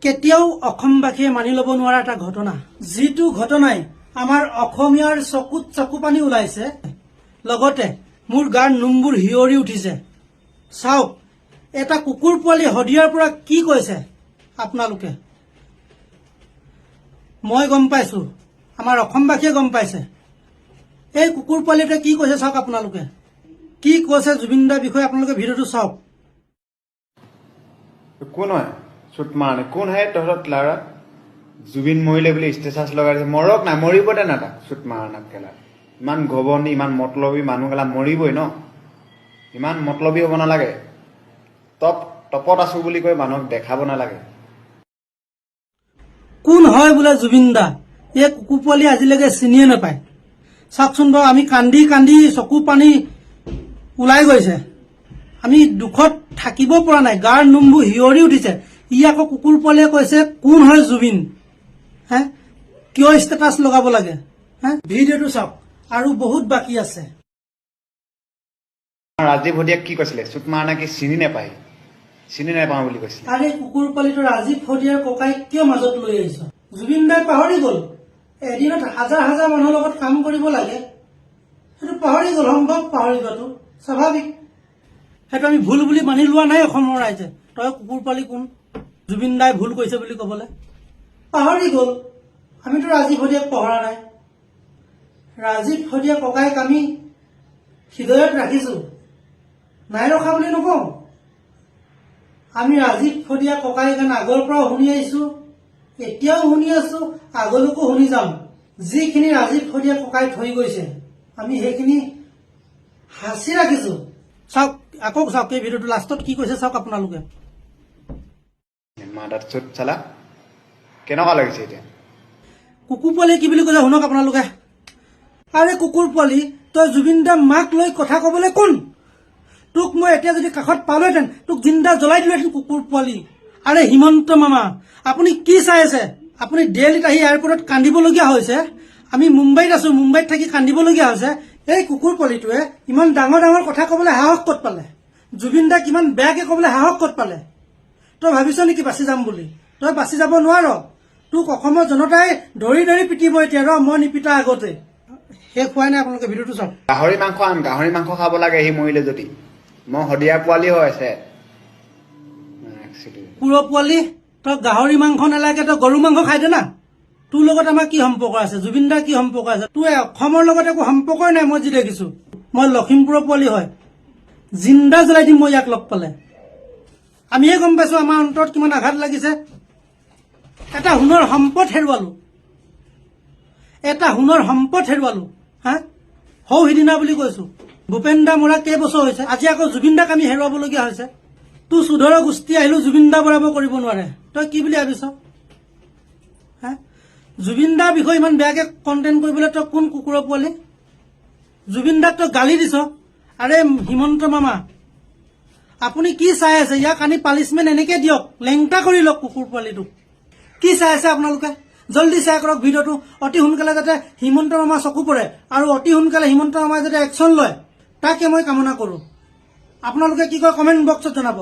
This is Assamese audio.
কেতিয়াও অসমবাসীয়ে মানি ল'ব নোৱাৰা এটা ঘটনা, যিটো ঘটনাই আমাৰ অসমীয়াৰ চকুত চকু পানী ওলাইছে, লগতে মোৰ গাৰ নোমবোৰ হিয়ৰি উঠিছে। চাওক, এটা কুকুৰ পোৱালি হদিয়াৰ পৰা কি কৈছে আপোনালোকে। মই গম পাইছো, আমাৰ অসমবাসীয়ে গম পাইছে। এই কুকুৰ পোৱালিটোৱে কি কৈছে চাওক আপোনালোকে। কি কৈছে জুবিন দাৰ বিষয়ে আপোনালোকে ভিডিঅ'টো চাওক। কোন হয় চুট মাৰানে? কোন হয় তহঁত লাৰা? জুবিন মৰিলে বুলি ষ্টেটাছ লগাইছে। মৰক নাই, মৰিব দে না তাক। চুট মাৰা কেলা ইমান গবনি, ইমান মতলবী মানুহ কেলা মৰিবই ন। ইমান মতলবী হ'ব নালাগে। টপত আছো বুলি কৈ মানুহক দেখাব নালাগে। কোন হয় বোলে জুবিন দা? এই কুকুৰ পোৱালি আজিলৈকে চিনিয়ে নাপায়। চাওকচোন বাৰু, আমি কান্দি কান্দি চকু পানী ওলাই গৈছে। আমি দুখত থাকিব পৰা নাই, গাৰ নোমবোৰ হিয়ৰি উঠিছে। ই আকৌ কুকুৰ পোৱালিয়ে কৈছে কোন হয় জুবিন। হে, কিয় ষ্টেটাছ লগাব লাগে? হে, ভিডিঅ'টো চাওক, আৰু বহুত বাকী আছে। ৰাজীৱ হদিয়াক কি কৈছিলে? চুট মাৰা নাকি চিনি নাপায়, চিনি নাপাওঁ বুলি কৈছিলে। আৰে কুকুৰ পোৱালিটো ৰাজীৱ হদিয়াৰ ককাইক কিয় মাজত লৈ আহিছ? জুবিন দাই পাহৰি গ'ল এদিনত হাজাৰ হাজাৰ মানুহৰ লগত কাম কৰিব লাগে। সেইটো পাহৰি গ'ল, সম্ভৱ পাহৰি যোৱাটো স্বাভাৱিক। সেইটো আমি ভুল বুলি মানি লোৱা নাই অসমৰ ৰাইজে। তই কুকুৰ পোৱালি কোন? জুবিন দাই ভুল কৰিছে বুলি ক'বলৈ পাহৰি গ'ল। আমিতো ৰাজীৱ হদিয়াক পহৰা নাই। ৰাজীৱ হদিয়া ককাইক আমি হৃদয়ত ৰাখিছো, নাই ৰখা বুলি নকওঁ। আমি ৰাজীৱ হদিয়া ককাইক আগৰ পৰাও শুনি আহিছো, এতিয়াও শুনি আছো, আগলৈকো শুনি যাম। যিখিনি ৰাজীৱ হদিয়া ককাই থৈ গৈছে আমি সেইখিনি সাঁচি ৰাখিছো। চাওক, আকৌ চাওক এই ভিডিঅ'টো লাষ্টত কি কৈছে চাওক আপোনালোকে। মাদাৰ চুট চালা কেনেকুৱা লাগিছে এতিয়া? কুকুৰ পোৱালি কি বুলি কৈছে শুনক আপোনালোকে। আৰে কুকুৰ পোৱালি, তই জুবিন দাৰ মাক লৈ কথা কবলৈ কোন? তোক মই এতিয়া যদি কাষত পালোহেঁতেন তোক জিন্দা জ্বলাই দিলোহেঁতেন কুকুৰ পোৱালি। আৰে হিমন্ত মামা, আপুনি কি চাই আছে? আপুনি দিল্লীত আহি এয়াৰপৰ্টত কান্দিবলগীয়া হৈছে। আমি মুম্বাইত আছো, মুম্বাইত থাকি কান্দিবলগীয়া হৈছে। এই কুকুৰ পোৱালিটোৱে ইমান ডাঙৰ ডাঙৰ কথা কবলৈ সাহস ক'ত পালে? জুবিন দাক ইমান বেয়াকে কবলৈ সাহস ক'ত পালে? তই ভাবিছ নেকি বাচি যাম বুলি? তই বাচি যাব নোৱাৰ। তোক অসমৰ জনতাই ধৰি ধৰি পিটিব এতিয়া। মই নিপিটা আগতে। শেষ হোৱাই নাই, আপোনালোকে ভিডিঅ'টো চাওক। গাহৰি মাংস আন, গাহৰি মাংস খাব লাগে সি মৰিলে যদি। মই হদিয়াৰ পোৱালি হৈ আছে। কুকুৰৰ পোৱালি, তই গাহৰি মাংস নালাগে, তই গৰু মাংস খাই দে না। তোৰ লগত আমাৰ কি সম্পৰ্ক আছে? জুবিন দাৰ কি সম্পৰ্ক আছে? তোৰ অসমৰ লগত একো সম্পৰ্কই নাই। মই যি দেখিছো, মই লখিমপুৰৰ পোৱালি হয়, জিন্দা জ্বলাই দিম মই ইয়াক লগ পালে। আমিহে গম পাইছো আমাৰ অন্তৰত কিমান আঘাত লাগিছে। এটা সোণৰ সম্পদ হেৰুৱালো, এটা সোণৰ সম্পদ হেৰুৱালো। হা, সৌ সিদিনা বুলি কৈছো। ভূপেন দা মৰা কেইবছৰ হৈছে, আজি আকৌ জুবিন দাক আমি হেৰুৱাবলগীয়া হৈছে। তোৰ চুধৰ গোষ্ঠী আহিলো জুবিন দা বৰাবৰ কৰিব নোৱাৰে। তই কি বুলি ভাবিছ? হা, জুবিন দাৰ বিষয়ে ইমান বেয়াকে কণ্টেণ্ট কৰিবলৈ তই কোন কুকুৰৰ পোৱালি? জুবিন দাক তই গালি দিছ। আৰে হিমন্ত মামা, আপুনি কি চাই আছে? ইয়াক আনি পানিচমেণ্ট এনেকে দিয়ক, লেংটা কৰি লওক কুকুৰ পোৱালিটোক। কি চাই আছে আপোনালোকে? জল্দি চাই কৰক ভিডিঅ'টো। অতি সোনকালে যাতে হিমন্ত মামা চকু পৰে আৰু অতি সোনকালে হিমন্ত মামাই যাতে একশ্যন লয়, তাকে মই কামনা কৰো। আপোনালোকে কি কয় কমেণ্ট বক্সত জনাব।